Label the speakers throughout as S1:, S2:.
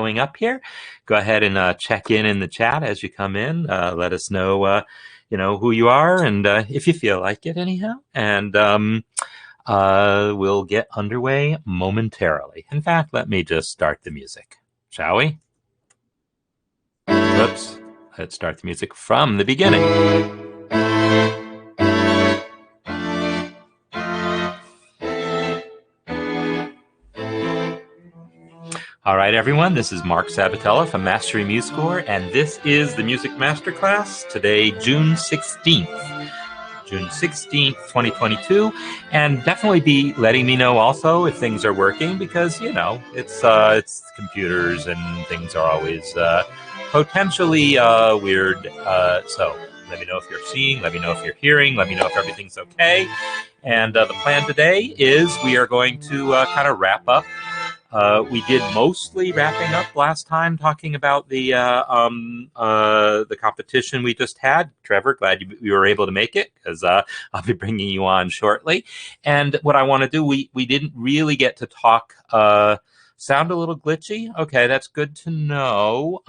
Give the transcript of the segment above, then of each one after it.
S1: showing up here. Go ahead and check in the chat as you come in. Let us know, who you are and if you feel like it anyhow. And we'll get underway momentarily. In fact, let me just start the music, shall we? Oops. Let's start the music from the beginning. All right, everyone, this is Marc Sabatella from Mastering MuseScore, and this is the Music Masterclass, today, June 16th. June 16th, 2022, and definitely be letting me know also if things are working, because, it's computers and things are always potentially weird. So let me know if you're seeing, let me know if you're hearing, let me know if everything's okay. And the plan today is we are going to kind of wrap up. We did mostly wrapping up last time, talking about the competition we just had. Trevor, glad you were able to make it, because I'll be bringing you on shortly. And what I want to do, we didn't really get to talk. Sound a little glitchy? Okay, that's good to know.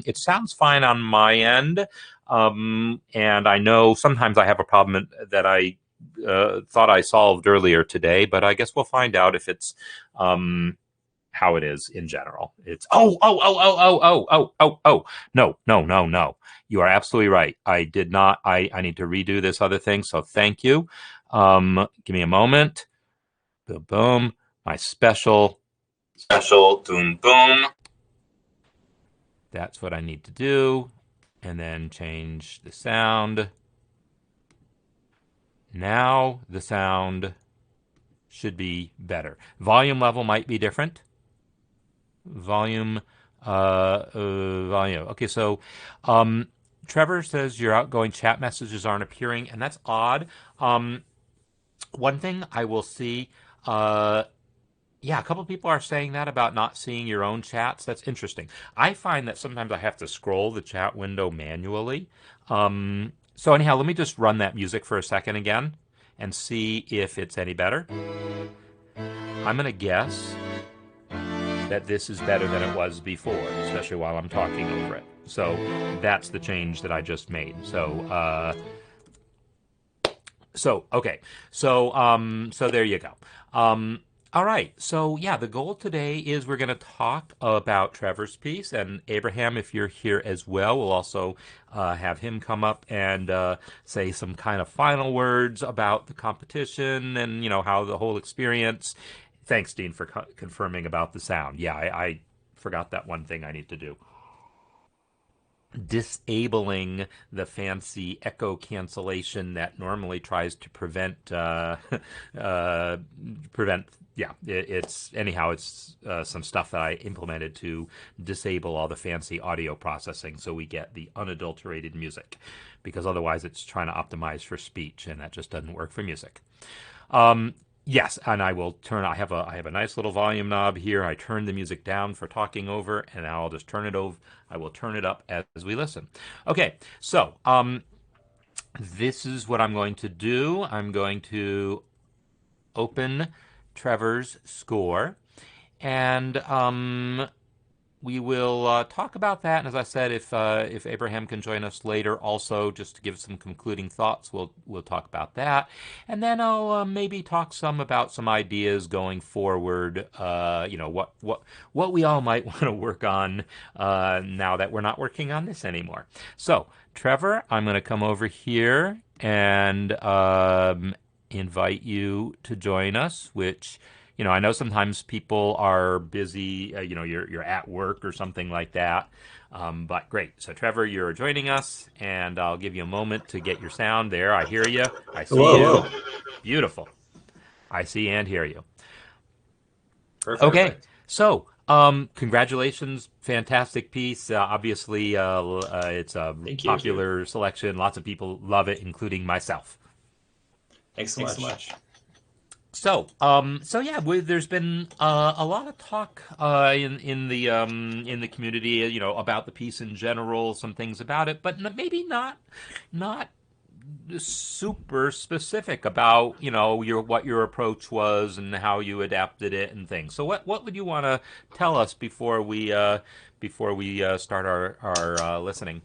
S1: It sounds fine on my end, and I know sometimes I have a problem that I thought I solved earlier today, but I guess we'll find out if it's how it is in general. It's no. You are absolutely right. I did not. I need to redo this other thing. So thank you. Give me a moment. Boom, boom. My special boom, boom. That's what I need to do. And then change the sound. Now the sound should be better. Volume level might be different. Volume. Okay, so Trevor says your outgoing chat messages aren't appearing, and that's odd. One thing I will see, a couple of people are saying that about not seeing your own chats. That's interesting. I find that sometimes I have to scroll the chat window manually. So anyhow, let me just run that music for a second again and see if it's any better. I'm going to guess that this is better than it was before, especially while I'm talking over it. So that's the change that I just made. So okay. So there you go. All right. So yeah, the goal today is we're going to talk about Trevor's piece, and Abraham, if you're here as well, we'll also have him come up and say some kind of final words about the competition and how the whole experience. Thanks, Dean, for confirming about the sound. Yeah, I forgot that one thing I need to do. Disabling the fancy echo cancellation that normally tries to prevent. It's some stuff that I implemented to disable all the fancy audio processing so we get the unadulterated music, because otherwise it's trying to optimize for speech, and that just doesn't work for music. Yes, and I will turn. I have a nice little volume knob here. I turn the music down for talking over, and I'll just turn it over. I will turn it up as we listen. Okay, so this is what I'm going to do. I'm going to open Trevor's score, and we will talk about that. And as I said, if Abraham can join us later, also just to give some concluding thoughts, we'll talk about that. And then I'll maybe talk some about some ideas going forward. What we all might want to work on now that we're not working on this anymore. So, Trevor, I'm going to come over here and invite you to join us, which. I know sometimes people are busy, you're at work or something like that. But great. So, Trevor, you're joining us, and I'll give you a moment to get your sound there. I hear you. I see you. Beautiful. I see and hear you.
S2: Perfect.
S1: Okay. So, congratulations. Fantastic piece. Obviously, it's a popular selection. Lots of people love it, including myself.
S2: Thanks so much.
S1: So yeah, there's been a lot of talk in the community, about the piece in general, some things about it, but maybe not super specific about what your approach was and how you adapted it and things. So what would you want to tell us before we start our listening?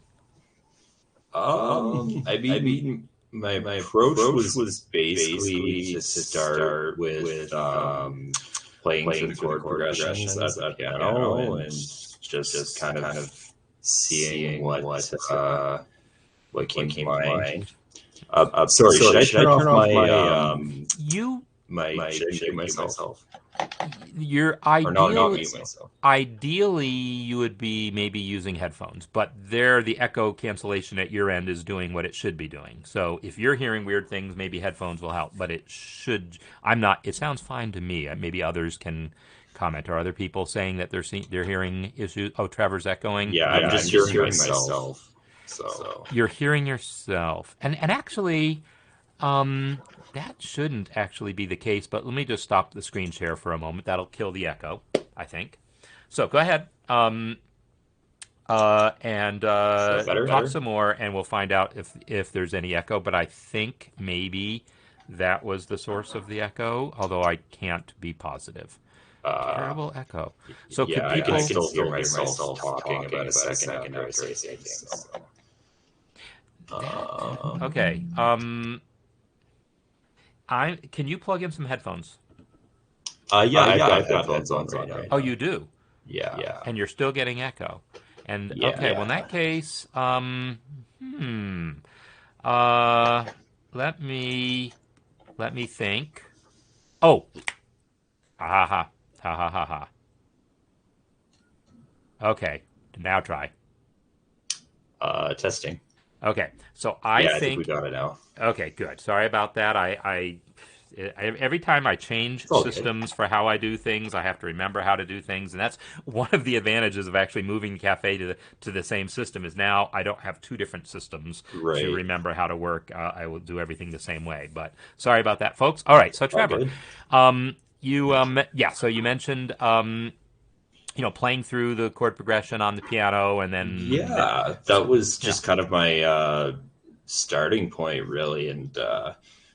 S2: I mean, my approach was basically to start with playing through the chord progressions at the piano and just kind of seeing what came to mind. Sorry, should I turn off my
S1: You
S2: should I mute myself?
S1: You're
S2: Or not mute myself.
S1: ideally you would be maybe using headphones, but there the echo cancellation at your end is doing what it should be doing. So if you're hearing weird things, maybe headphones will help. But it should. I'm not. It sounds fine to me. Maybe others can comment. Are other people saying that they're hearing issues? Oh, Trevor's echoing.
S2: Yeah, I'm just hearing myself. So
S1: You're hearing yourself, and actually, that shouldn't actually be the case. But let me just stop the screen share for a moment. That'll kill the echo, I think. So go ahead, and talk some more, and we'll find out if there's any echo. But I think maybe that was the source of the echo, although I can't be positive. Terrible echo. So
S2: yeah,
S1: could people...
S2: I can still hear myself talking about a second after I say things.
S1: Okay. Can you plug in some headphones?
S2: Yeah, I've got headphones on right now.
S1: Oh, you do?
S2: Yeah.
S1: And you're still getting echo. And okay, well in that case, let me think. Oh, ha ha ha ha ha ha. Okay, now try.
S2: Testing.
S1: Okay, so
S2: I think we got it now.
S1: Okay, good. Sorry about that. I every time I change systems for how I do things, I have to remember how to do things, and that's one of the advantages of actually moving the cafe to the same system. Is now I don't have two different systems to remember how to work. I will do everything the same way. But sorry about that, folks. All right, so Trevor, so you mentioned playing through the chord progression on the piano, and then
S2: that was just kind of my starting point, really, and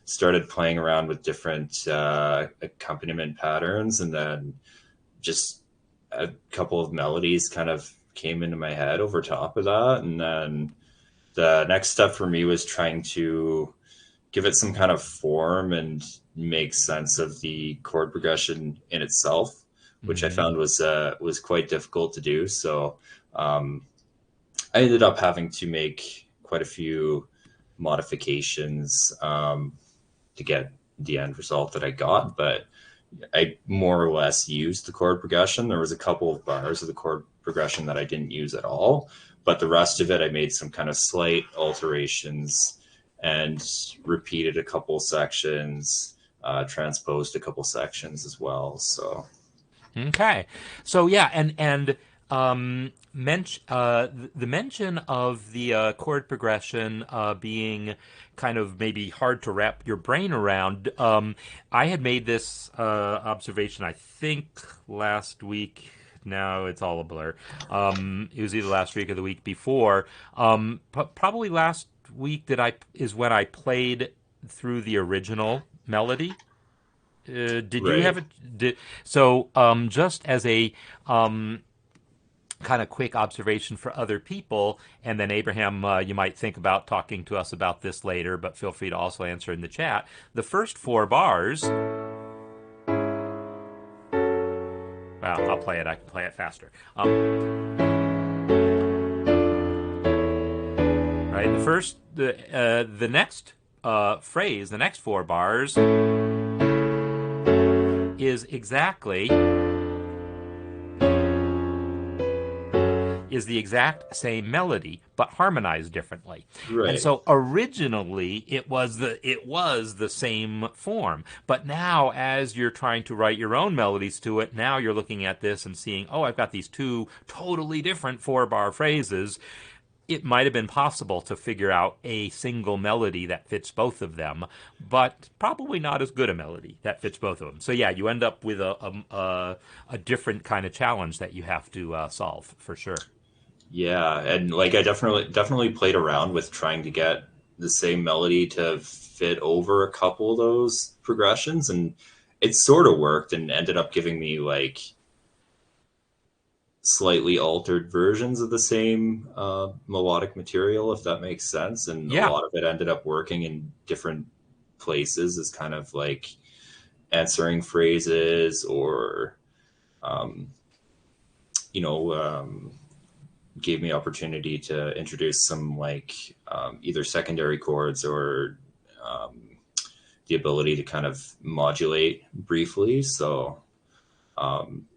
S2: started playing around with different accompaniment patterns, and then just a couple of melodies kind of came into my head over top of that, and then the next step for me was trying to give it some kind of form and make sense of the chord progression in itself, which I found was quite difficult to do. So I ended up having to make quite a few modifications to get the end result that I got, but I more or less used the chord progression. There was a couple of bars of the chord progression that I didn't use at all, but the rest of it I made some kind of slight alterations and repeated a couple sections, transposed a couple sections as well. So
S1: okay, so yeah, and the mention of the chord progression being kind of maybe hard to wrap your brain around. I had made this observation, I think, last week. Now it's all a blur. It was either last week or the week before. Probably last week is when I played through the original melody. Did you have it? So just as a kind of quick observation for other people, and then Abraham, you might think about talking to us about this later, but feel free to also answer in the chat. The first 4 bars. Well, I'll play it. I can play it faster. Right. The next phrase, the next 4 bars, is the exact same melody, but harmonized differently.
S2: Right.
S1: And so originally it was the same form, but now as you're trying to write your own melodies to it, now you're looking at this and seeing, oh, I've got these 2 totally different 4-bar phrases. It might have been possible to figure out a single melody that fits both of them, but probably not as good a melody that fits both of them. So yeah, you end up with a different kind of challenge that you have to solve for sure.
S2: Yeah, and like I definitely played around with trying to get the same melody to fit over a couple of those progressions, and it sort of worked and ended up giving me like slightly altered versions of the same melodic material, if that makes sense. And a
S1: Yeah.
S2: lot of it ended up working in different places as kind of like answering phrases or, um, you know, gave me opportunity to introduce some like either secondary chords or the ability to kind of modulate briefly. So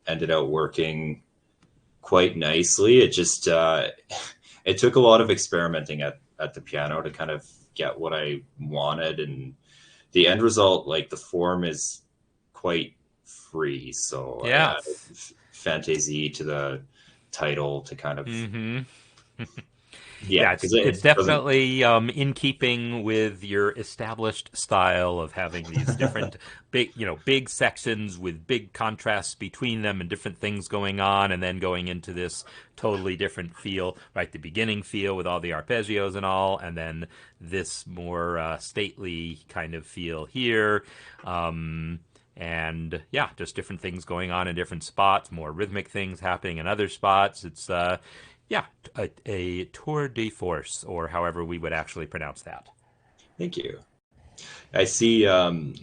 S2: ended up working quite nicely. It just it took a lot of experimenting at the piano to kind of get what I wanted, and the end result, like the form, is quite free. So I
S1: Yeah.
S2: added Fantasy to the title to kind of
S1: Mm-hmm.
S2: yeah,
S1: Yeah,
S2: because
S1: it's
S2: it doesn't.
S1: definitely in keeping with your established style of having these different big sections with big contrasts between them and different things going on, and then going into this totally different feel, right? The beginning feel with all the arpeggios and all, and then this more stately kind of feel here. And yeah, just different things going on in different spots, more rhythmic things happening in other spots. It's yeah, a tour de force, or however we would actually pronounce that.
S2: Thank you. I see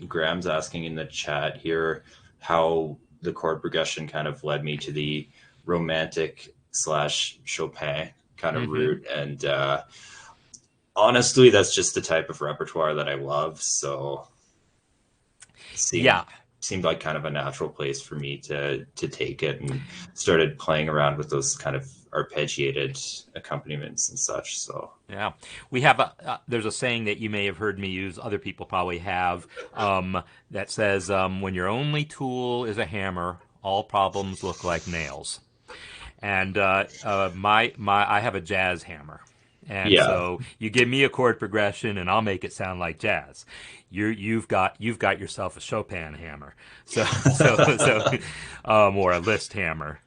S2: Graham's asking in the chat here how the chord progression kind of led me to the romantic slash Chopin kind of
S1: Mm-hmm.
S2: route. And honestly, that's just the type of repertoire that I love. So it
S1: Yeah,
S2: seemed like kind of a natural place for me to take it, and started playing around with those kind of arpeggiated accompaniments and such. So
S1: yeah. We have there's a saying that you may have heard me use, other people probably have, that says, when your only tool is a hammer, all problems look like nails. And I have a jazz hammer, and
S2: yeah,
S1: so you give me a chord progression, and I'll make it sound like jazz. You've got yourself a Chopin hammer, or a Liszt hammer.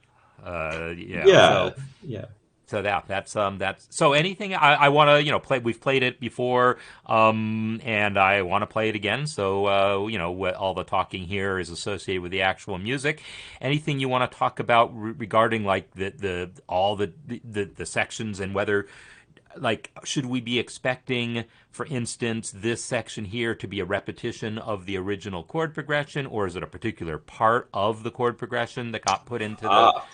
S1: Yeah,
S2: yeah, yeah.
S1: so that's so anything I want to play. We've played it before, and I want to play it again. So what all the talking here is associated with the actual music. Anything you want to talk about regarding like the all the sections, and whether, like, should we be expecting, for instance, this section here to be a repetition of the original chord progression, or is it a particular part of the chord progression that got put
S2: Ah,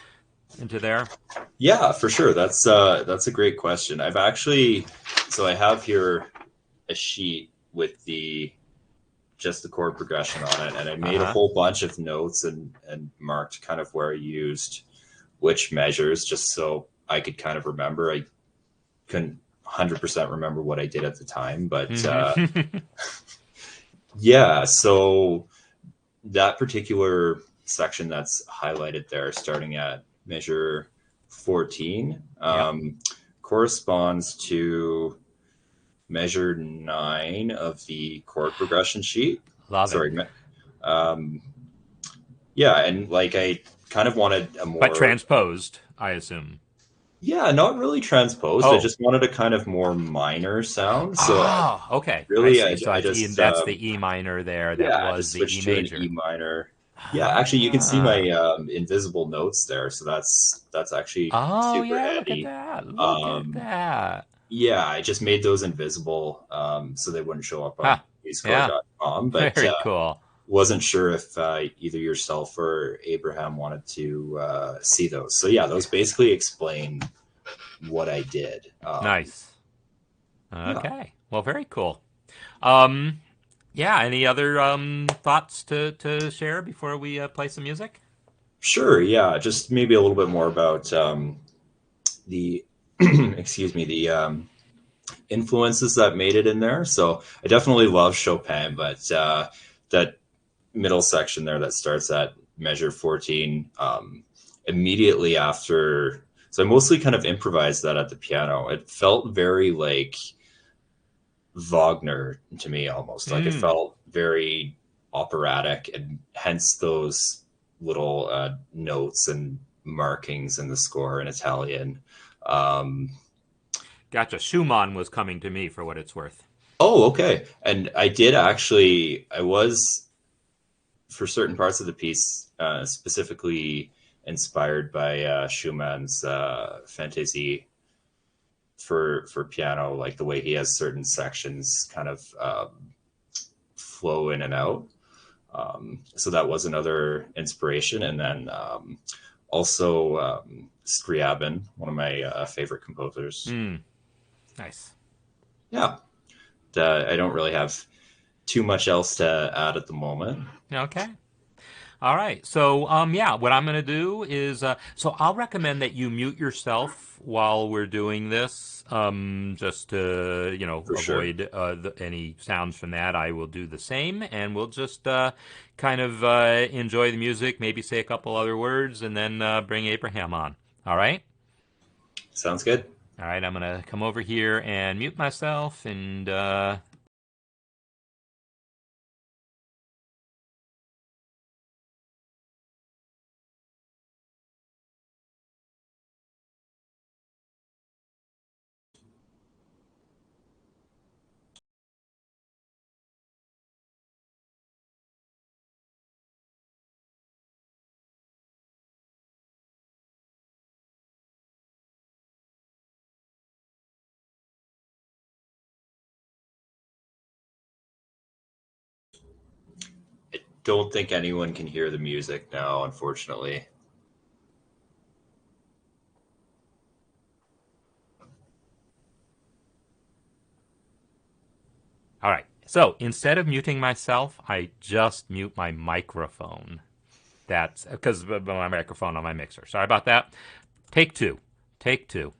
S1: into there?
S2: yeah, for sure. That's a great question. I've actually, so I have here a sheet with the just the chord progression on it, and I
S1: Uh
S2: made a
S1: huh.
S2: whole bunch of notes and marked kind of where I used which measures, just so I could kind of remember. I couldn't 100% remember what I did at the time, but
S1: Mm-hmm.
S2: yeah. So that particular section that's highlighted there, starting at measure 14,
S1: Yeah.
S2: corresponds to measure 9 of the chord progression sheet.
S1: Love it.
S2: Sorry. Um, yeah, and like I kind of wanted a
S1: But
S2: more,
S1: transposed, I assume.
S2: yeah, not really transposed. I
S1: Oh.
S2: just wanted a kind of more minor sound. So
S1: Ah, okay. I
S2: really,
S1: see. So
S2: I
S1: that's
S2: just,
S1: that's the E minor there. That
S2: yeah, I
S1: was
S2: just
S1: the E
S2: switched to an E
S1: major.
S2: minor. Yeah, actually, you can see my
S1: Ah.
S2: invisible notes there, so that's actually
S1: Oh
S2: super
S1: yeah, look at
S2: handy.
S1: that. Look at
S2: Um,
S1: that.
S2: yeah, I just made those invisible so they wouldn't show up on
S1: Huh. Yeah.
S2: musescore.com, but
S1: Very cool.
S2: wasn't sure if either yourself or Abraham wanted to see those. So yeah, those basically explain what I did.
S1: Nice.
S2: Yeah,
S1: Okay. Well, very cool. Um yeah, any other thoughts to share before we play some music?
S2: sure. Yeah, just maybe a little bit more about the excuse me, the influences that made it in there. So I definitely love Chopin, but that middle section there that starts at measure 14, immediately after, so I mostly kind of improvised that at the piano. It felt very like Wagner to me, almost like it
S1: Hmm.
S2: felt very operatic, and hence those little notes and markings in the score in Italian. um,
S1: Gotcha. Schumann was coming to me for what it's worth.
S2: Oh, okay. And I was for certain parts of the piece specifically inspired by Schumann's Fantasie for piano, like the way he has certain sections kind of flow in and out. So that was another inspiration. And then also Scriabin, one of my favorite composers.
S1: Nice.
S2: Yeah. I don't really have too much else to add at the moment.
S1: Okay. All right. So, yeah, what I'm going to do is, so I'll recommend that you mute yourself while we're doing this, just to,
S2: For sure.
S1: avoid any sounds from that. I will do the same, and we'll just kind of enjoy the music, maybe say a couple other words, and then bring Abraham on. All right?
S2: Sounds good.
S1: All right. I'm going to come over here and mute myself, and
S2: I don't think anyone can hear the music now, unfortunately.
S1: all right. So instead of muting myself, I just mute my microphone. That's because of my microphone on my mixer. Sorry about that. Take two. Take two.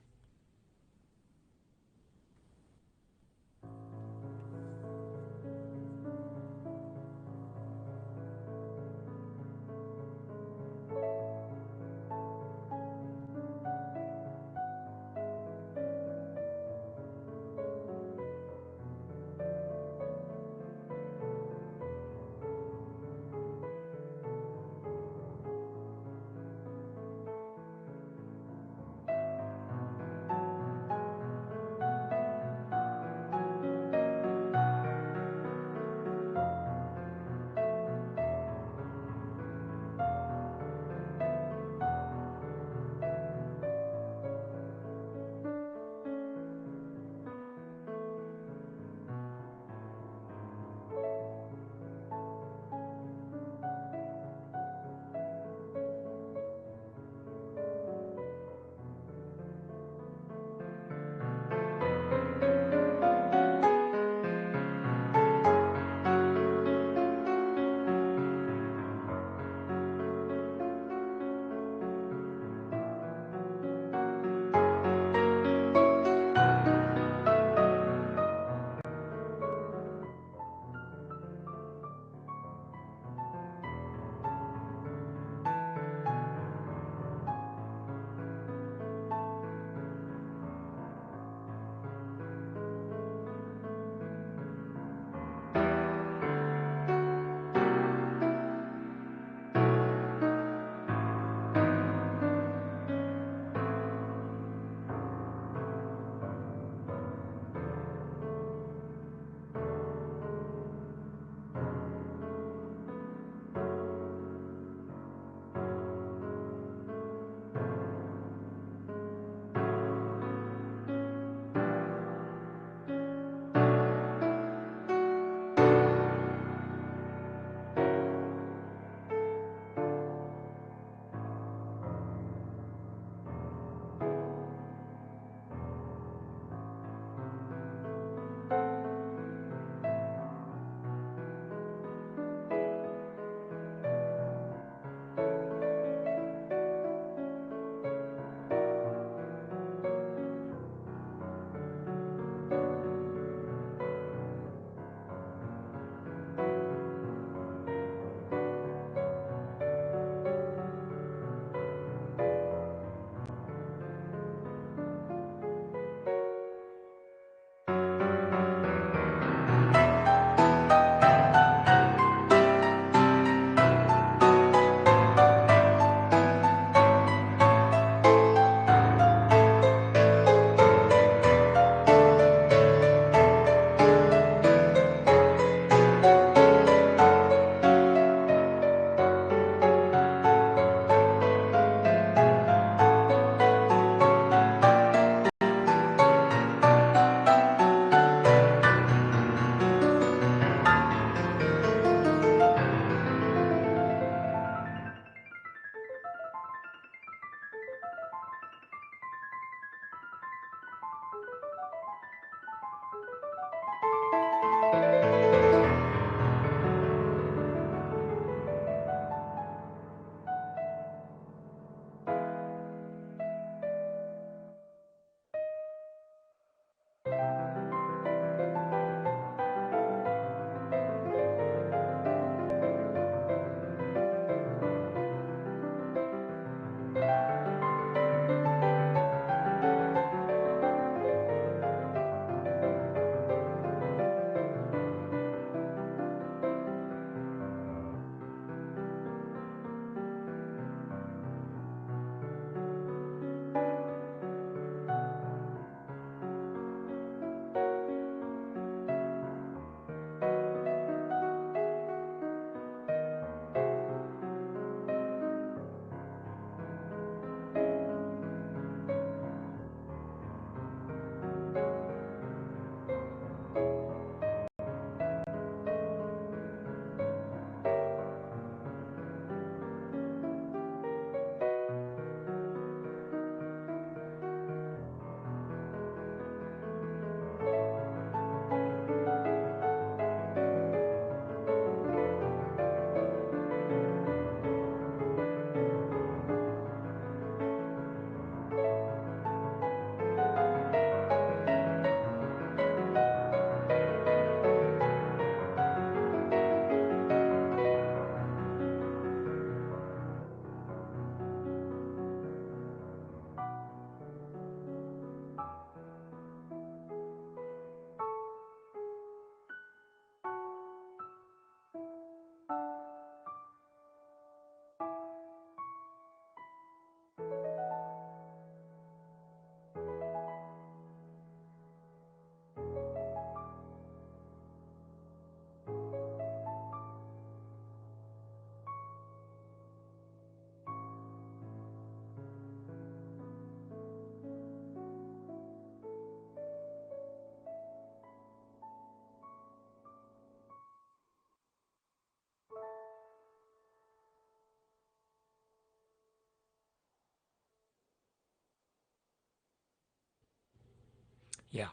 S1: Yeah,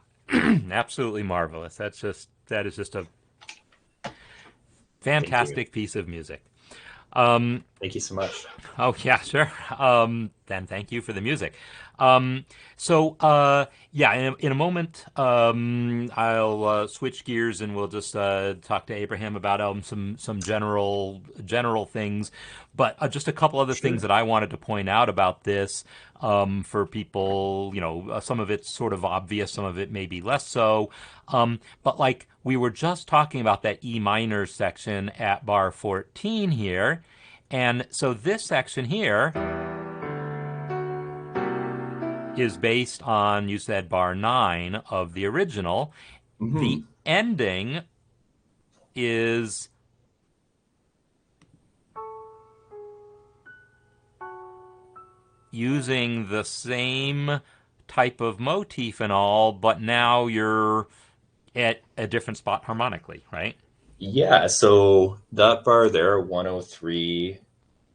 S1: absolutely marvelous. That is just a
S2: Thank you.
S1: fantastic piece of music. Um,
S2: Thank you so much.
S1: Oh yeah, sure. Then thank you for the music. Um, yeah, in a moment, I'll switch gears and we'll just talk to Abraham about some general things, but just a couple other things
S2: Sure.
S1: that I wanted to point out about this for people. Some of it's sort of obvious, some of it maybe less so. But like we were just talking about that E minor section at bar 14 here. And so this section here is based on, you said, bar 9 of the original. The
S2: Hmm.
S1: ending is using the same type of motif and all, but now you're at a different spot harmonically, right?
S2: Yeah, so that bar there, 103,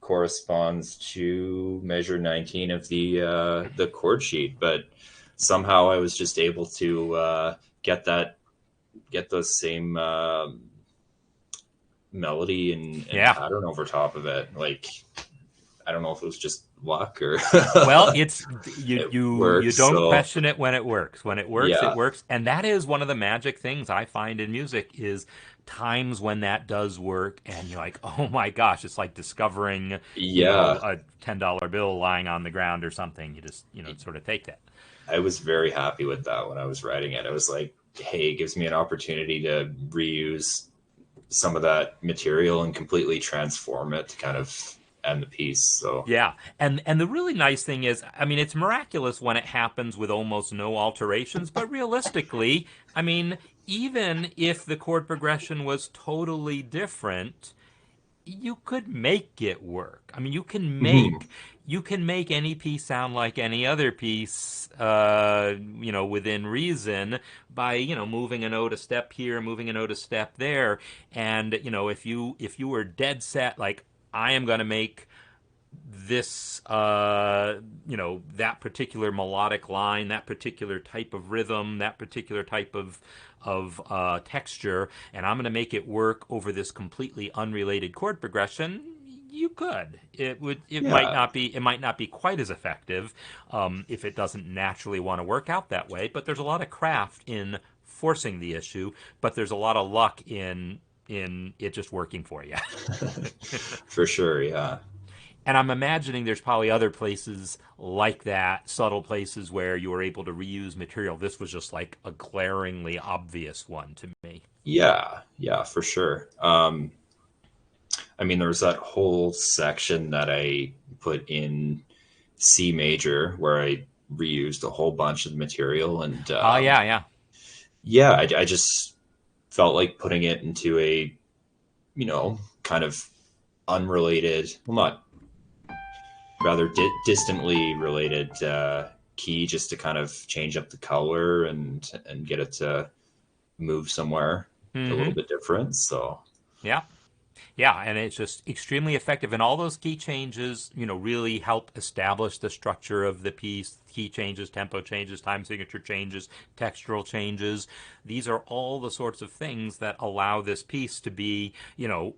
S2: corresponds to measure 19 of the chord sheet, but somehow I was just able to get those same melody and
S1: Yeah.
S2: pattern over top of it. Like, I don't know if it was just luck or
S1: Well, it's you
S2: it
S1: you
S2: works.
S1: don't
S2: So
S1: question it when it works. When it works, it
S2: yeah,
S1: works. And that is one of the magic things I find in music is times when that does work and you're like, "Oh my gosh, it's like discovering,
S2: yeah,
S1: a $10 bill lying on the ground or something." You just, sort of take that.
S2: I was very happy with that when I was writing it. I was like, hey, it gives me an opportunity to reuse some of that material and completely transform it to kind of end the piece. So,
S1: Yeah, and the really nice thing is, I mean, it's miraculous when it happens with almost no alterations, but realistically, I mean, even if the chord progression was totally different, you could make it work. I mean,
S2: mhm.
S1: you can make any piece sound like any other piece, within reason by moving a note a step here, moving a note a step there, and if you were dead set like I am going to make this that particular melodic line, that particular type of rhythm, that particular type of texture, and I'm going to make it work over this completely unrelated chord progression. You could. It might
S2: Yeah,
S1: not be. It might not be quite as effective if it doesn't naturally want to work out that way. But there's a lot of craft in forcing the issue. But there's a lot of luck in it just working for you.
S2: for sure. Yeah.
S1: And I'm imagining there's probably other places like that, subtle places where you were able to reuse material. This was just like a glaringly obvious one to me.
S2: Yeah. Yeah, for sure. I mean, there was that whole section that I put in C major where I reused a whole bunch of material. And
S1: Oh, yeah, yeah.
S2: yeah, I just felt like putting it into a, kind of unrelated, well, not rather distantly related key just to kind of change up the color and get it to move somewhere a little
S1: Mm-hmm.
S2: bit different. So
S1: Yeah. Yeah, and it's just extremely effective. And all those key changes, really help establish the structure of the piece. Key changes, tempo changes, time signature changes, textural changes. These are all the sorts of things that allow this piece to be,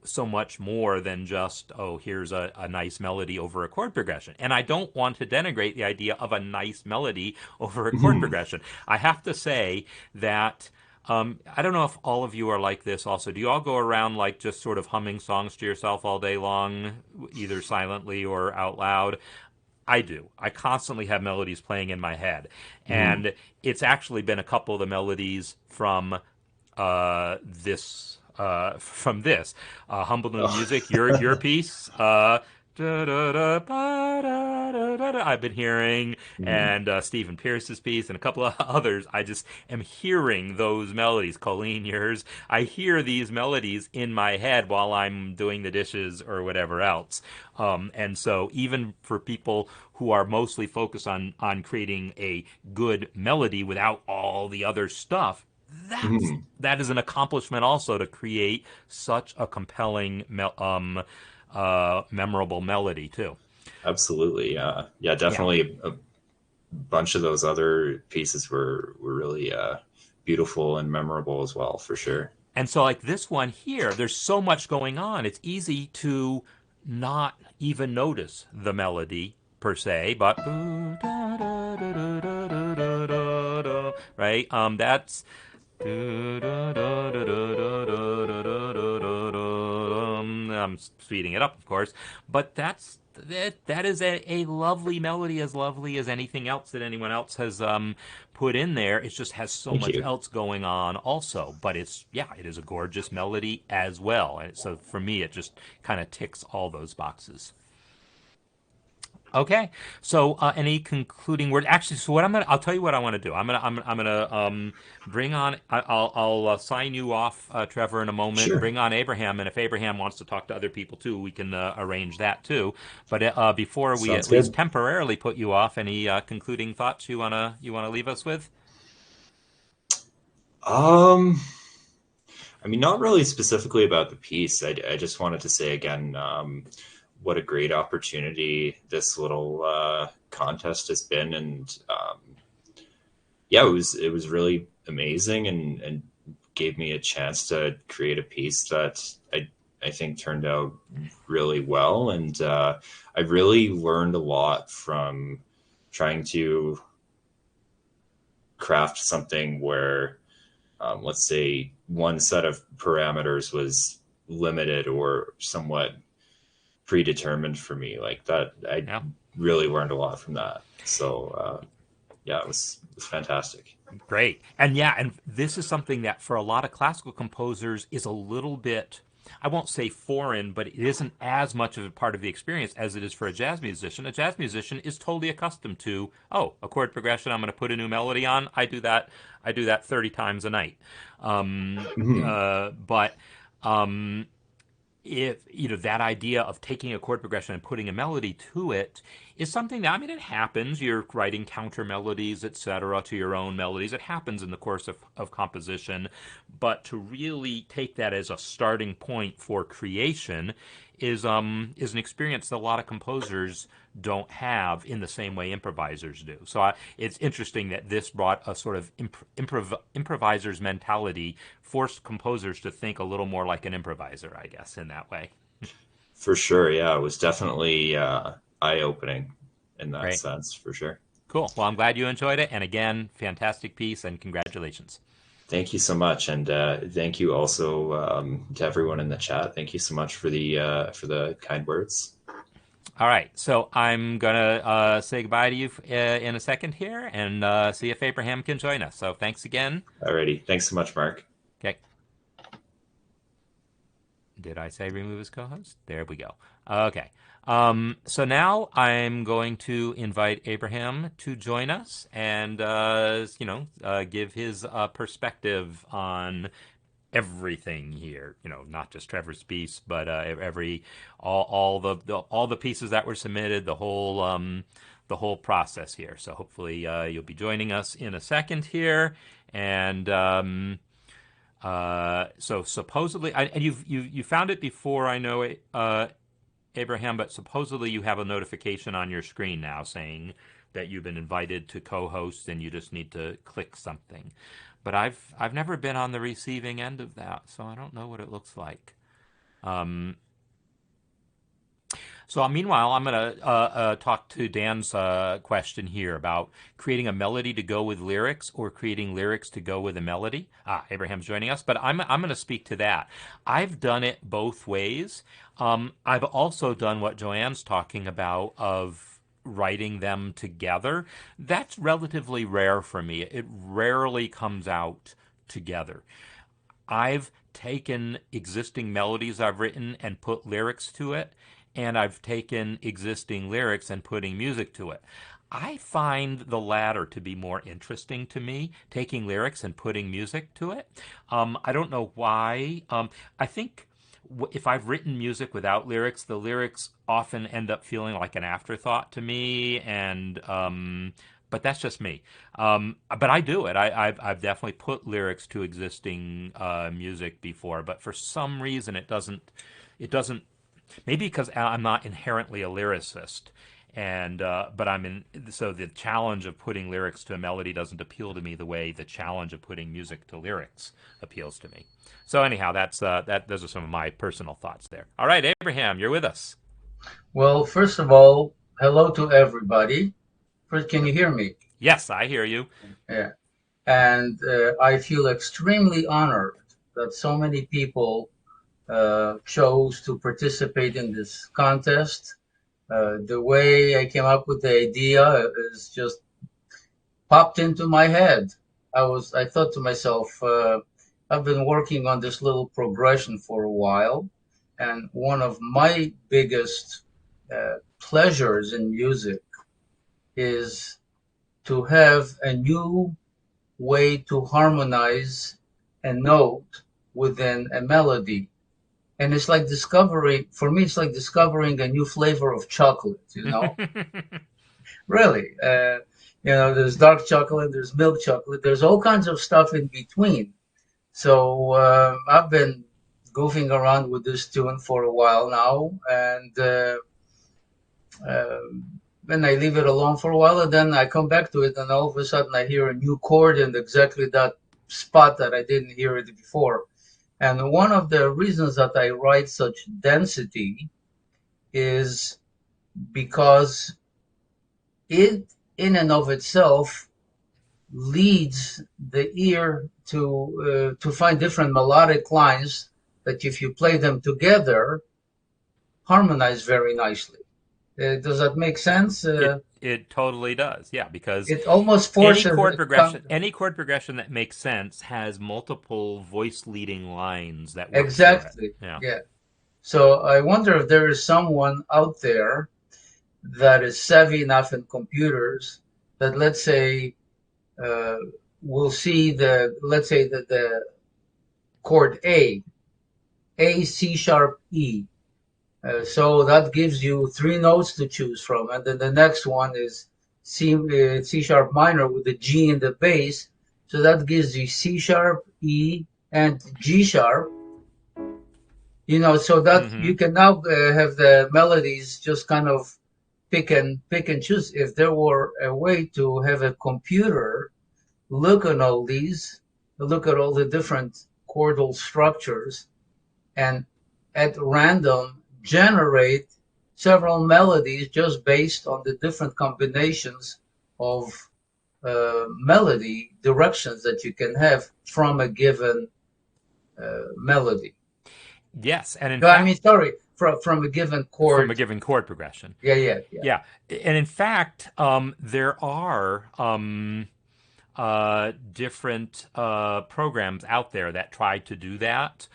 S1: so much more than just, oh, here's a nice melody over a chord progression. And I don't want to denigrate the idea of a nice melody over a chord
S2: mhm.
S1: progression. I have to say that I don't know if all of you are like this also. Do you all go around like just sort of humming songs to yourself all day long, either silently or out loud? I do. I constantly have melodies playing in my head.
S2: Mhm.
S1: And it's actually been a couple of the melodies from this Humble New
S2: Oh.
S1: Music, your piece. I've been hearing,
S2: Mhm.
S1: and Stephen Pierce's piece, and a couple of others. I just am hearing those melodies. Colleen, yours. I hear these melodies in my head while I'm doing the dishes or whatever else. And so, even for people who are mostly focused on creating a good melody without all the other stuff,
S2: Mhm.
S1: that is an accomplishment also to create such a compelling memorable melody too.
S2: Absolutely. Yeah. Yeah,
S1: Yeah.
S2: definitely a bunch of those other pieces were really beautiful and memorable as well, for sure.
S1: And so, like this one here, there's so much going on. It's easy to not even notice the melody per se, but right. That's I'm speeding it up, of course, but that is a lovely melody, as lovely as anything else that anyone else has put in there. It just has so
S2: Thank
S1: much
S2: you.
S1: else going on, also. But it is a gorgeous melody as well. And so for me, it just kind of ticks all those boxes. Okay. So, any concluding word? Actually, so I'll tell you what I want to do. I'm gonna bring on. I'll sign you off, Trevor, in a moment.
S2: Sure.
S1: Bring on Abraham, and if Abraham wants to talk to other people too, we can arrange that too. But before we
S2: Sounds
S1: at least
S2: good.
S1: temporarily put you off, any concluding thoughts you wanna leave us with?
S2: Um, I mean, not really specifically about the piece. I just wanted to say again, what a great opportunity this little contest has been, and yeah, it was really amazing, and gave me a chance to create a piece that I think turned out really well, and I really learned a lot from trying to craft something where, let's say, one set of parameters was limited or somewhat predetermined for me. Like that, I
S1: Yeah.
S2: really learned a lot from that. So yeah, it was fantastic.
S1: Great. And yeah, and this is something that for a lot of classical composers is a little bit, I won't say foreign, but it isn't as much of a part of the experience as it is for a jazz musician. A jazz musician is totally accustomed to, oh, a chord progression, I'm going to put a new melody on. I do that 30 times a night.
S2: Mhm.
S1: But if that idea of taking a chord progression and putting a melody to it is something that, I mean, it happens. You're writing counter melodies, etc., to your own melodies. It happens in the course of composition. But to really take that as a starting point for creation is an experience that a lot of composers don't have in the same way improvisers do. So it's interesting that this brought a sort of improviser's mentality, forced composers to think a little more like an improviser, I guess, in that way.
S2: For sure, yeah, it was definitely eye-opening in that
S1: Great.
S2: sense, for sure.
S1: Cool. Well, I'm glad you enjoyed it. And again, fantastic piece and congratulations.
S2: Thank you so much, and thank you also to everyone in the chat. Thank you so much for the kind words.
S1: All right. So I'm going to say goodbye to you in a second here and see if Abraham can join us. So thanks again.
S2: Alrighty, thanks so much, Mark.
S1: Okay. Did I say remove as co-host? There we go. Okay. So now I'm going to invite Abraham to join us and, give his perspective on everything here. Not just Trevor's piece, but all the pieces that were submitted, the whole process here. So hopefully you'll be joining us in a second here, and so supposedly, and you found it before, I know, Abraham, but supposedly you have a notification on your screen now saying that you've been invited to co-host, and you just need to click something. But I've never been on the receiving end of that, so I don't know what it looks like. So meanwhile, I'm going to talk to Dan's question here about creating a melody to go with lyrics or creating lyrics to go with a melody. Abraham's joining us, but I'm going to speak to that. I've done it both ways. I've also done what Joanne's talking about of writing them together. That's relatively rare for me. It rarely comes out together. I've taken existing melodies I've written and put lyrics to it, and I've taken existing lyrics and putting music to it. I find the latter to be more interesting to me, taking lyrics and putting music to it. I don't know why. I think if I've written music without lyrics, the lyrics often end up feeling like an afterthought to me, and but that's just me. But I do it. I've definitely put lyrics to existing music before, but for some reason it doesn't. Maybe because I'm not inherently a lyricist, And but so the challenge of putting lyrics to a melody doesn't appeal to me the way the challenge of putting music to lyrics appeals to me. So anyhow, those are some of my personal thoughts there. All right, Abraham, you're with us.
S3: Well, first of all, hello to everybody. First, can you hear me?
S1: Yes, I hear you.
S3: Yeah. And I feel extremely honored that so many people chose to participate in this contest. The way I came up with the idea is just popped into my head. I thought to myself, I've been working on this little progression for a while, and one of my biggest pleasures in music is to have a new way to harmonize a note within a melody. And it's like for me, it's like discovering a new flavor of chocolate, Really. There's dark chocolate, there's milk chocolate, there's all kinds of stuff in between. So I've been goofing around with this tune for a while now, and then I leave it alone for a while, and then I come back to it, and all of a sudden I hear a new chord in exactly that spot that I didn't hear it before. And one of the reasons that I write such density is because it, in and of itself, leads the ear to find different melodic lines that, if you play them together, harmonize very nicely. Does that make sense?
S1: It totally does, yeah, because
S3: it almost forces
S1: any chord progression that makes sense has multiple voice leading lines that work.
S3: Exactly. Yeah. So I wonder if there is someone out there that is savvy enough in computers that, let's say, will see the chord A, C sharp, E. So that gives you 3 notes to choose from, and then the next one is C sharp minor with the G in the bass. So that gives you C sharp, E, and G sharp. So that you can now have the melodies just kind of pick and choose. If there were a way to have a computer look at all the different chordal structures, and at random generate several melodies just based on the different combinations of melody directions that you can have from a given melody.
S1: Yes, and
S3: from a given chord.
S1: From a given chord progression.
S3: Yeah.
S1: And in fact, there are different programs out there that try to do that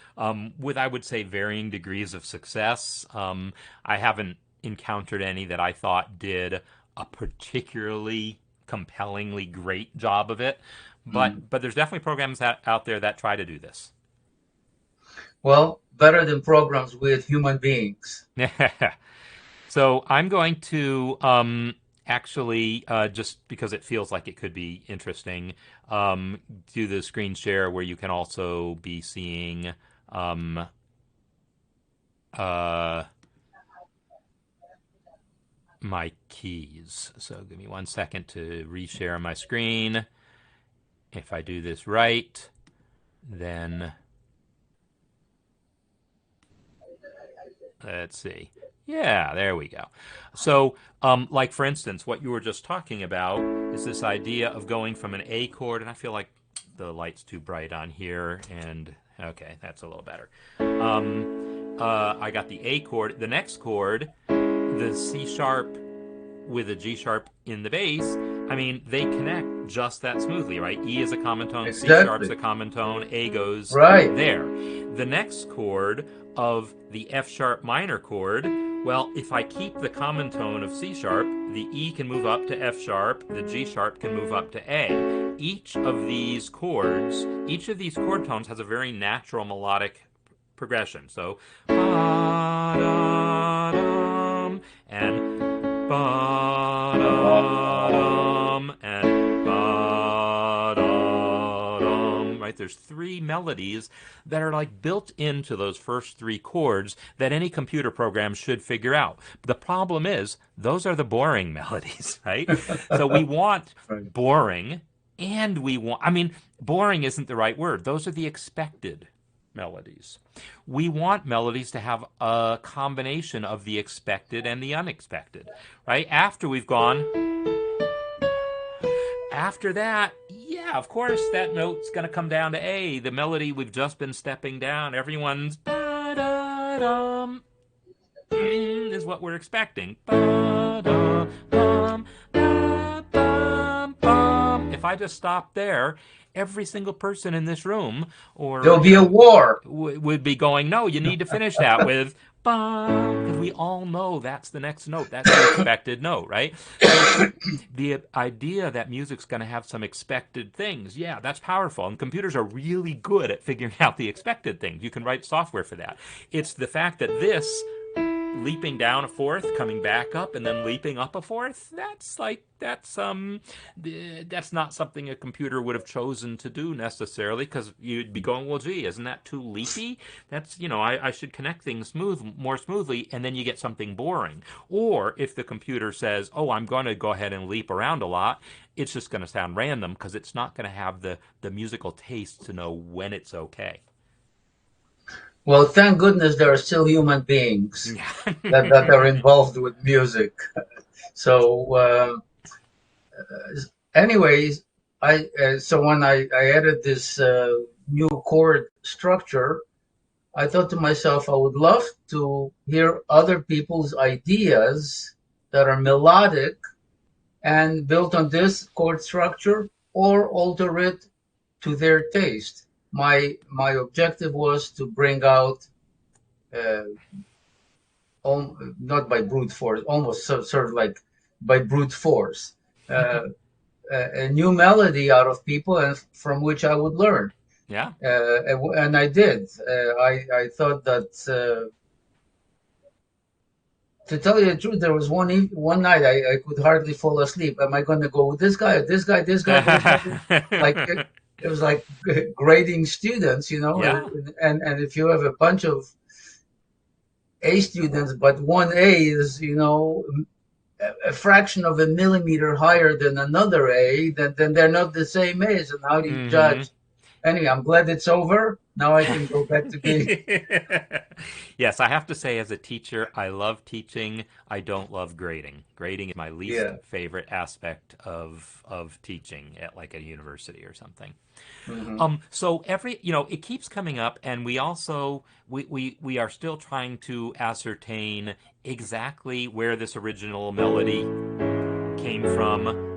S1: with, I would say, varying degrees of success. I haven't encountered any that I thought did a particularly compellingly great job of it, but there's definitely programs out there that try to do this.
S3: Well, better than programs with human beings.
S1: So I'm going to actually, just because it feels like it could be interesting, do the screen share where you can also be seeing my keys. So give me 1 second to reshare my screen. If I do this right, then let's see. Yeah, there we go. So, like for instance, what you were just talking about is this idea of going from an A chord, and I feel like the light's too bright on here, and okay, that's a little better. I got the A chord. The next chord, the C sharp with a G sharp in the bass, I mean, they connect just that smoothly, right? E is a common tone, exactly. C sharp's a common tone, A goes there. The next chord of the F sharp minor chord, well, if I keep the common tone of C sharp, the E can move up to F sharp, the G sharp can move up to A. Each of these chord tones has a very natural melodic progression. So, ba-da-dum, and ba-da-dum, and ba-da-dum, right? right? There's 3 melodies that are like built into those first 3 chords that any computer program should figure out. But the problem is, those are the boring melodies, right? So we want
S3: Right.
S1: boring, and we want, I mean, boring isn't the right word. Those are the expected melodies. We want melodies to have a combination of the expected and the unexpected, right? After we've gone, after that, yeah, of course, that note's going to come down to A. The melody we've just been stepping down, everyone's ba-da-dum is what we're expecting. Ba-da-bum, ba-bum-bum. If I just stop there, every single person in this room, or
S3: There'll be a war.
S1: would be going, no, you need to finish that with bum, because we all know that's the next note. That's the expected note, right? So the idea that music's going to have some expected things, yeah, that's powerful. And computers are really good at figuring out the expected things. You can write software for that. It's the fact that this leaping down a fourth, coming back up, and then leaping up a fourth, that's not something a computer would have chosen to do necessarily, because you'd be going, well, gee, isn't that too leapy? That's, I should connect things more smoothly, and then you get something boring. Or if the computer says, oh, I'm going to go ahead and leap around a lot, it's just going to sound random, because it's not going to have the musical taste to know when it's okay.
S3: Well, thank goodness there are still human beings that are involved with music. So, anyways, so when I added this new chord structure, I thought to myself, I would love to hear other people's ideas that are melodic and built on this chord structure, or alter it to their taste. My objective was to bring out, not by brute force, almost sort of like by brute force, a new melody out of people, and from which I would learn.
S1: Yeah.
S3: And I did. I thought that, to tell you the truth, there was one night I could hardly fall asleep. Am I going to go with this guy, this guy, this guy, this guy? Like it was like grading students,
S1: Yeah.
S3: and if you have a bunch of A students, but one A is, a fraction of a millimeter higher than another A, then they're not the same A's, and how do you judge? Anyway, I'm glad it's over. Now I can go back to being.
S1: Yes, I have to say, as a teacher, I love teaching. I don't love grading. Grading is my least favorite aspect of teaching at like a university or something.
S3: Mm-hmm.
S1: So it keeps coming up, and we also we are still trying to ascertain exactly where this original melody came from.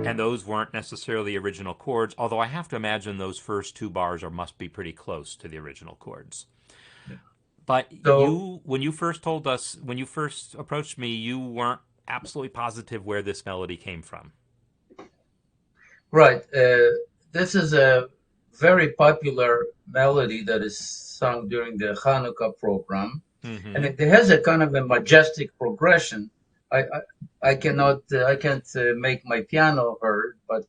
S1: And those weren't necessarily original chords, although I have to imagine those first 2 bars must be pretty close to the original chords. Yeah. But when you first approached me, you weren't absolutely positive where this melody came from.
S3: Right. This is a very popular melody that is sung during the Hanukkah program, and it has a kind of a majestic progression. I can't make my piano heard, but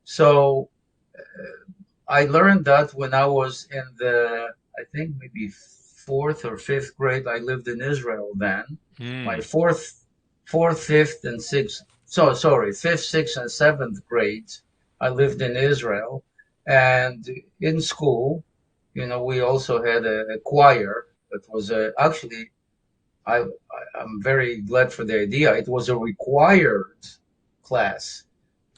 S3: so I learned that when I was in I think maybe 4th or 5th grade. I lived in Israel then. My 4th, 5th, and 6th. So sorry, 5th, 6th, and 7th grades. I lived in Israel, and in school, we also had a choir that was actually. I'm very glad for the idea. It was a required class,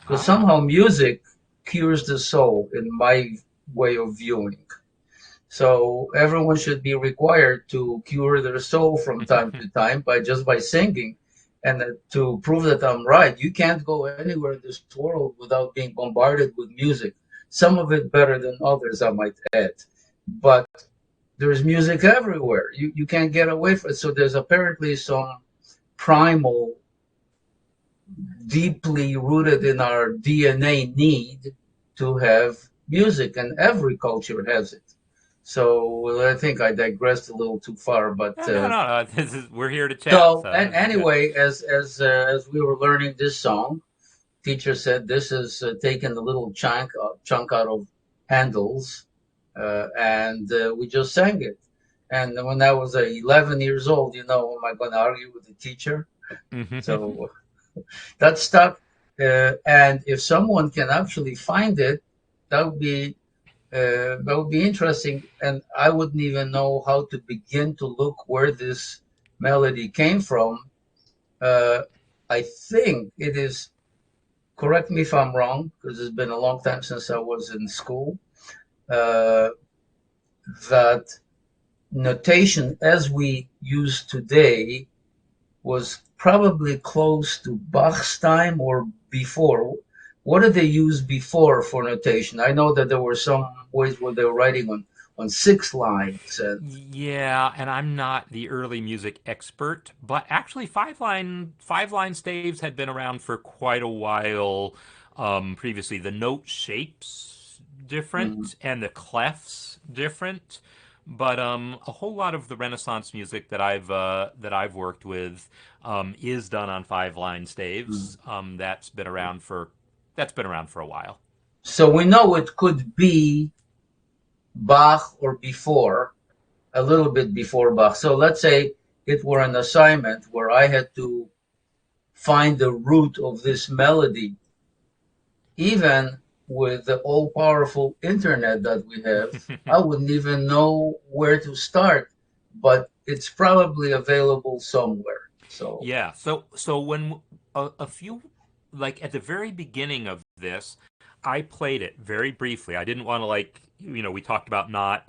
S3: because somehow music cures the soul, in my way of viewing. So everyone should be required to cure their soul from time to time by singing. And to prove that I'm right, you can't go anywhere in this world without being bombarded with music. Some of it better than others, I might add. But there's music everywhere. You can't get away from it. So there's apparently some primal, deeply rooted in our DNA need to have music, and every culture has it. So I think I digressed a little too far, but
S1: no. We're here to chat.
S3: So anyway, as we were learning this song, teacher said, this is taking a little chunk out of Handel's, and we just sang it. And when I was 11 years old, am I going to argue with the teacher? So that stuck. And if someone can actually find it, that would be interesting. And I wouldn't even know how to begin to look where this melody came from. I think it is, correct me if I'm wrong, because it's been a long time since I was in school, that notation as we use today was probably close to Bach's time or before. What did they use before for notation? I know that there were some ways where they were writing on 6 lines.
S1: Yeah, and I'm not the early music expert, but actually five-line staves had been around for quite a while. Previously, the note shapes different and the clefs different. But a whole lot of the Renaissance music that I've worked with is done on 5-line staves. That's been around for a while.
S3: So we know it could be Bach or before, a little bit before Bach. So let's say it were an assignment where I had to find the root of this melody, even with the all-powerful internet that we have, I wouldn't even know where to start, but it's probably available somewhere. So
S1: yeah, so when a few, like at the very beginning of this, I played it very briefly. I didn't want to we talked about not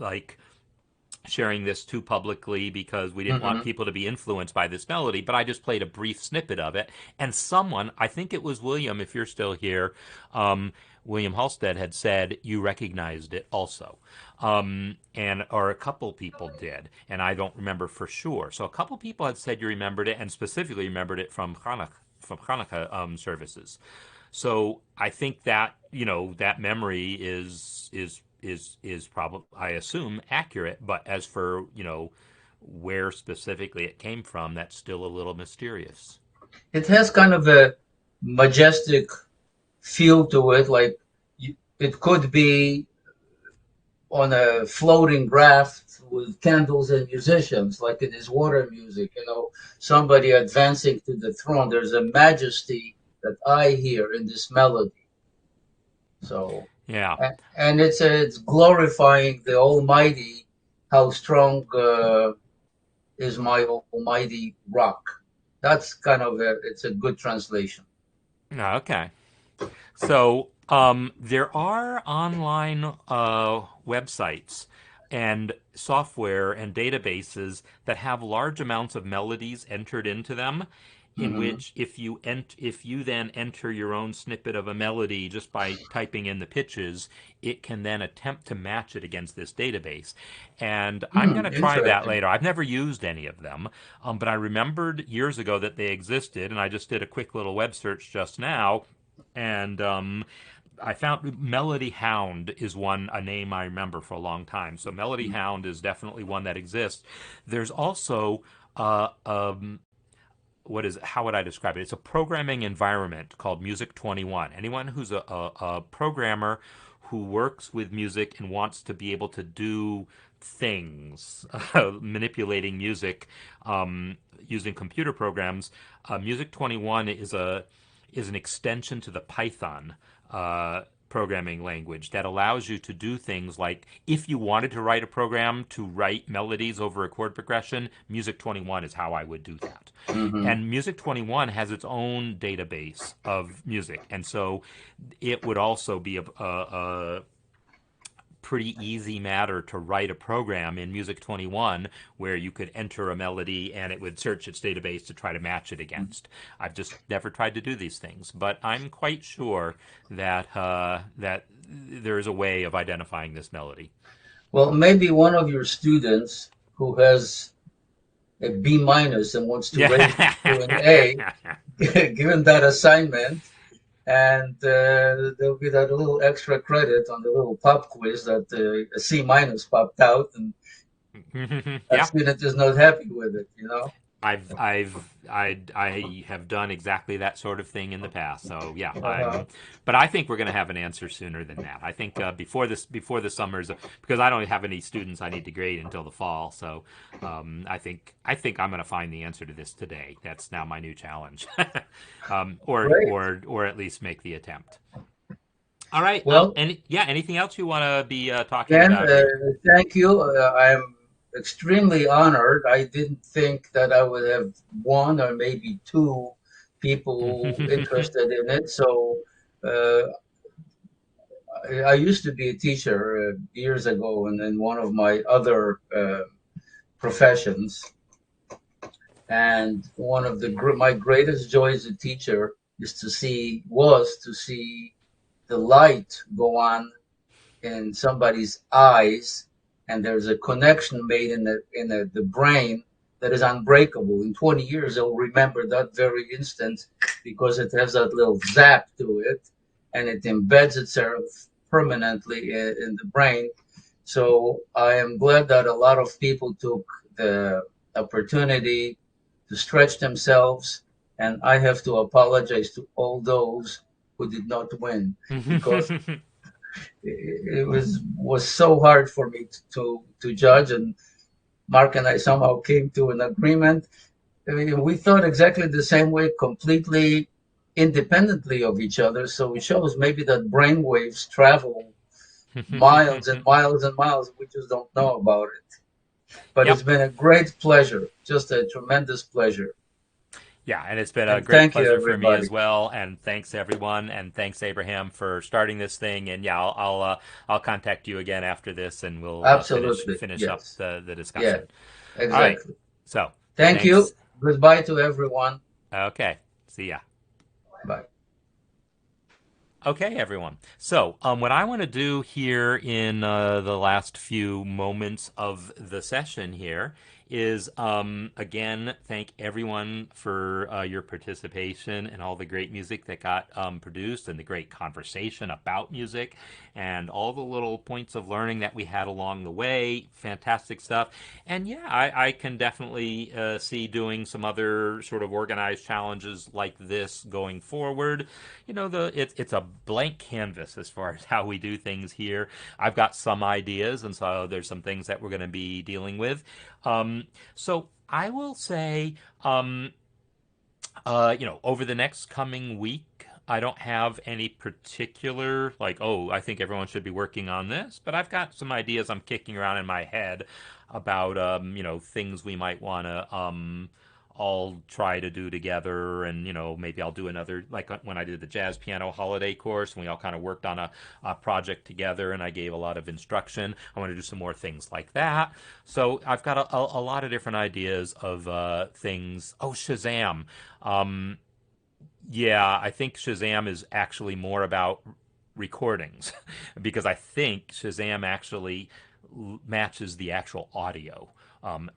S1: sharing this too publicly because we didn't want people to be influenced by this melody, but I just played a brief snippet of it. And someone, I think it was William, if you're still here, William Halstead had said you recognized it also, or a couple people did, and I don't remember for sure. So a couple people had said you remembered it, and specifically remembered it from Hanukkah services. So I think that that memory is probably, I assume, accurate. But as for where specifically it came from, that's still a little mysterious.
S3: It has kind of a majestic feel to it, like it could be on a floating raft with candles and musicians, like it is water music, somebody advancing to the throne. There's a majesty that I hear in this melody. So
S1: yeah,
S3: and it's glorifying the Almighty. How strong is my Almighty rock? That's kind of it's a good translation.
S1: Okay. So there are online websites and software and databases that have large amounts of melodies entered into them, in which if you then enter your own snippet of a melody just by typing in the pitches, it can then attempt to match it against this database. And I'm going to try that later. I've never used any of them, but I remembered years ago that they existed, and I just did a quick little web search just now, and I found Melody Hound is a name I remember for a long time. So Melody Hound is definitely one that exists. There's also how would I describe it? It's a programming environment called Music 21. Anyone who's a programmer who works with music and wants to be able to do things, manipulating music using computer programs, Music 21 is an extension to the Python programming language that allows you to do things like, if you wanted to write a program to write melodies over a chord progression, Music 21 is how I would do that. And Music 21 has its own database of music, and so it would also be a pretty easy matter to write a program in Music 21 where you could enter a melody and it would search its database to try to match it against. I've just never tried to do these things, but I'm quite sure that that there is a way of identifying this melody.
S3: Well, maybe one of your students who has a B minus and wants to raise it to an A, given that assignment, and there'll be that little extra credit on the little pop quiz that a C minus popped out, and that student is not happy with it,
S1: I have done exactly that sort of thing in the past. So yeah,
S3: Uh-huh.
S1: but I think we're going to have an answer sooner than that. I think before the summers, because I don't have any students I need to grade until the fall. So I think I'm going to find the answer to this today. That's now my new challenge,
S3: Great.
S1: or at least make the attempt. All right.
S3: Well,
S1: Anything else you want to be talking
S3: again,
S1: about here?
S3: thank you. I'm extremely honored. I didn't think that I would have one or maybe two people interested in it. So uh, I used to be a teacher years ago, and in one of my other professions. And one of my greatest joys as a teacher was to see the light go on in somebody's eyes, and there's a connection made in the brain that is unbreakable. In 20 years, they'll remember that very instant because it has that little zap to it, and it embeds itself permanently in the brain. So I am glad that a lot of people took the opportunity to stretch themselves, and I have to apologize to all those who did not win because it was so hard for me to judge, and Mark and I somehow came to an agreement. I mean, we thought exactly the same way, completely independently of each other. So it shows maybe that brain waves travel miles and miles and miles. We just don't know about it. But it's
S1: Yep.
S3: been a great pleasure, just a tremendous pleasure.
S1: Yeah, and it's been a
S3: And
S1: great
S3: thank you,
S1: pleasure for me
S3: everybody.
S1: as well. And thanks everyone, and thanks Abraham for starting this thing. And yeah, I'll contact you again after this, and we'll
S3: Absolutely.
S1: finish up
S3: Yes.
S1: the
S3: Yeah,
S1: discussion. All right.
S3: exactly.
S1: So
S3: Thank you.
S1: thanks.
S3: Goodbye to everyone.
S1: Okay. See ya.
S3: Bye.
S1: Okay, everyone. So, what I want to do here in the last few moments of the session here is, again, thank everyone for your participation and all the great music that got produced and the great conversation about music and all the little points of learning that we had along the way. Fantastic stuff. And yeah, I can definitely see doing some other sort of organized challenges like this going forward. You know, it's a blank canvas as far as how we do things here. I've got some ideas, and so there's some things that we're going to be dealing with. So I will say, over the next coming week, I don't have any particular, like, oh, I think everyone should be working on this, but I've got some ideas I'm kicking around in my head about, things we might want to all try to do together. And, maybe I'll do another, like when I did the jazz piano holiday course, and we all kind of worked on a project together, and I gave a lot of instruction. I want to do some more things like that. So I've got a lot of different ideas of things. Oh, Shazam. Yeah, I think Shazam is actually more about recordings because I think Shazam actually matches the actual audio.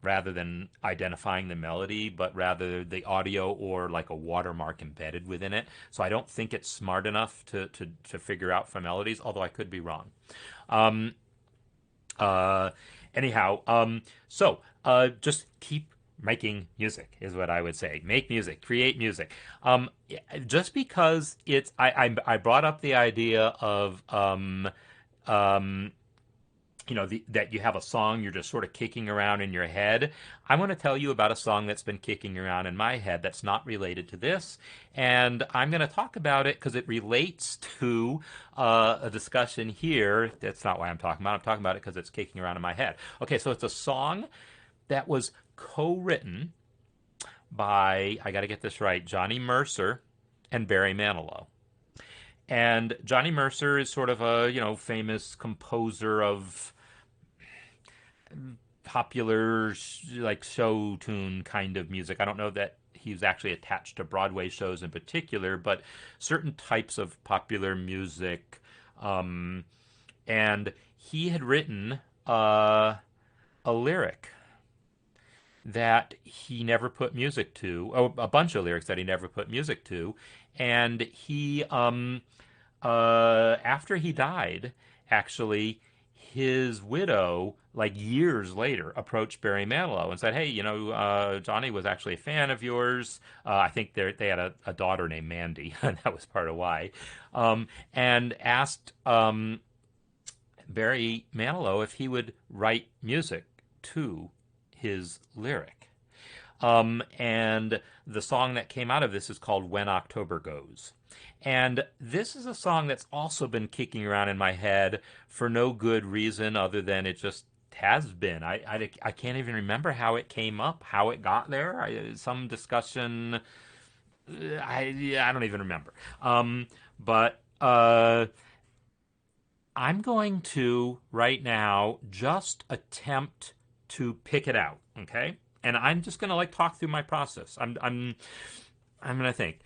S1: Rather than identifying the melody, but rather the audio or like a watermark embedded within it. So I don't think it's smart enough to figure out for melodies, although I could be wrong. Um, uh, anyhow, just keep making music is what I would say. Make music, create music. Just because I brought up the idea of um, that you have a song you're just sort of kicking around in your head. I want to tell you about a song that's been kicking around in my head that's not related to this, and I'm going to talk about it because it relates to a discussion here. That's not why I'm talking about it. I'm talking about it because it's kicking around in my head. Okay, so it's a song that was co-written by, I got to get this right, Johnny Mercer and Barry Manilow. And Johnny Mercer is sort of a, famous composer of popular like show tune kind of music. I don't know that he's actually attached to Broadway shows in particular, but certain types of popular music. And he had written a lyric that he never put music to, oh, a bunch of lyrics that he never put music to, and he after he died, actually, his widow like years later, approached Barry Manilow and said, "Hey, Johnny was actually a fan of yours. I think they had a daughter named Mandy, and that was part of why." And asked Barry Manilow if he would write music to his lyric. And the song that came out of this is called "When October Goes." And this is a song that's also been kicking around in my head for no good reason other than it just has been. I can't even remember how it came up, how it got there. Some discussion. I don't even remember. But I'm going to right now just attempt to pick it out. Okay, and I'm just gonna like talk through my process. I'm gonna think.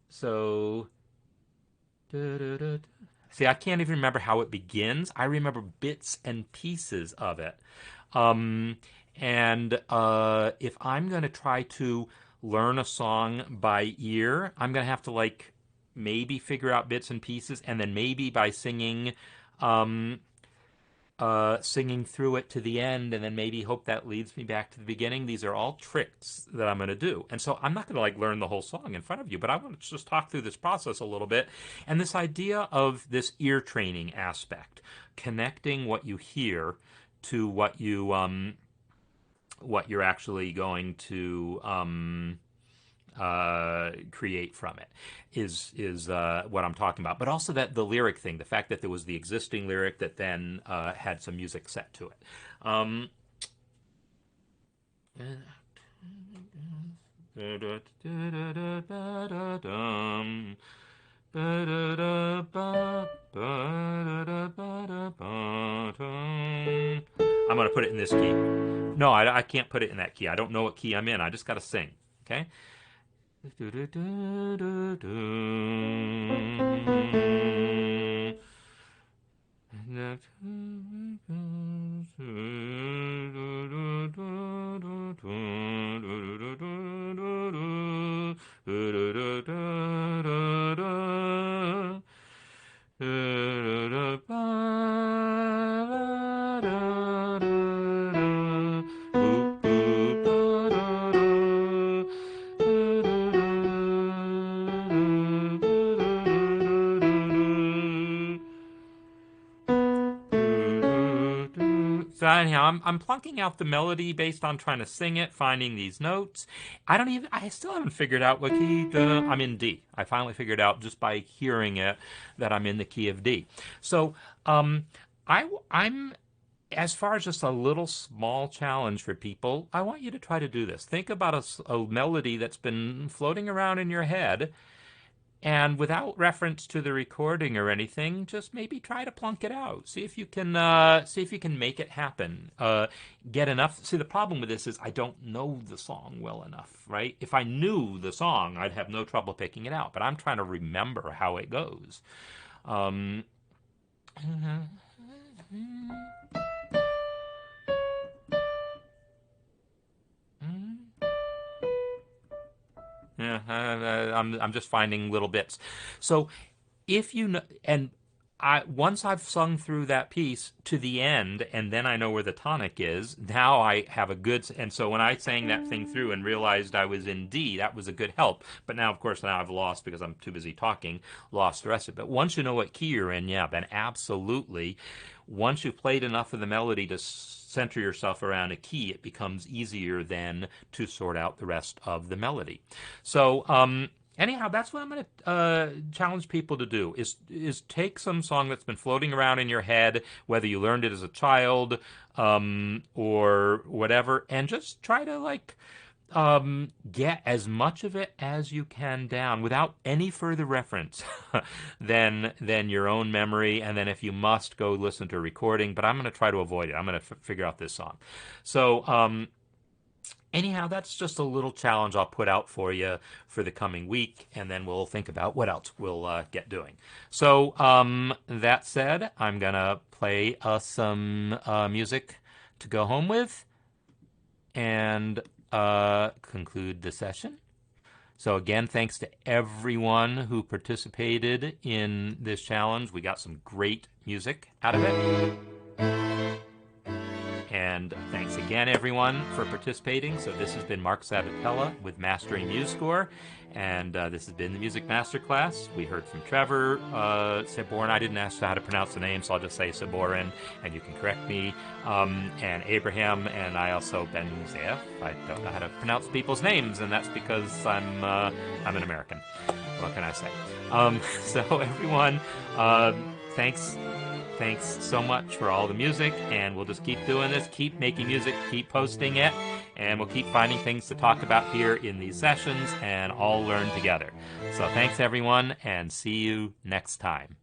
S1: So, see, I can't even remember how it begins. I remember bits and pieces of it. And if I'm going to try to learn a song by ear, I'm going to have to like maybe figure out bits and pieces, and then maybe by um, singing through it to the end, and then maybe hope that leads me back to the beginning. These are all tricks that I'm going to do. And so I'm not going to like learn the whole song in front of you, but I want to just talk through this process a little bit. And this idea of this ear training aspect, connecting what you hear to what you're actually going to create from it is what I'm talking about. But also that the lyric thing, the fact that there was the existing lyric that then had some music set to it. I'm going to put it in this key. No, I can't put it in that key. I don't know what key I'm in. I just got to sing. Okay? So anyhow, I'm plunking out the melody based on trying to sing it, finding these notes. I still haven't figured out what key I'm in D. I finally figured out just by hearing it that I'm in the key of D. So, I'm as far as just a little small challenge for people, I want you to try to do this. Think about a melody that's been floating around in your head, and without reference to the recording or anything, just maybe try to plunk it out. See if you can make it happen. Get enough. See, the problem with this is I don't know the song well enough, right? If I knew the song, I'd have no trouble picking it out. But I'm trying to remember how it goes. Yeah, I'm just finding little bits. So if you know, and once I've sung through that piece to the end, and then I know where the tonic is, now I have a good. And so when I sang that thing through and realized I was in D, that was a good help. But now, of course, now I've lost because I'm too busy talking, lost the rest of it. But once you know what key you're in, yeah, then absolutely. Once you've played enough of the melody to center yourself around a key, it becomes easier then to sort out the rest of the melody. So, anyhow, that's what I'm going to challenge people to do is take some song that's been floating around in your head, whether you learned it as a child or whatever, and just try to like get as much of it as you can down without any further reference than your own memory. And then if you must, go listen to a recording. But I'm going to try to avoid it. I'm going to figure out this song. So anyhow, that's just a little challenge I'll put out for you for the coming week, and then we'll think about what else we'll get doing. So that said, I'm going to play some music to go home with and conclude the session. So again, thanks to everyone who participated in this challenge. We got some great music out of it. And thanks again, everyone, for participating. So this has been Marc Sabatella with Mastering MuseScore, and this has been the Music Masterclass. We heard from Trevor Sabourin. I didn't ask how to pronounce the name, so I'll just say Sabourin, and you can correct me. And Abraham, and I also Ben-Ze'ev. I don't know how to pronounce people's names, and that's because I'm an American. What can I say? So everyone, thanks so much for all the music, and we'll just keep doing this, keep making music, keep posting it, and we'll keep finding things to talk about here in these sessions and all learn together. So thanks everyone, and see you next time.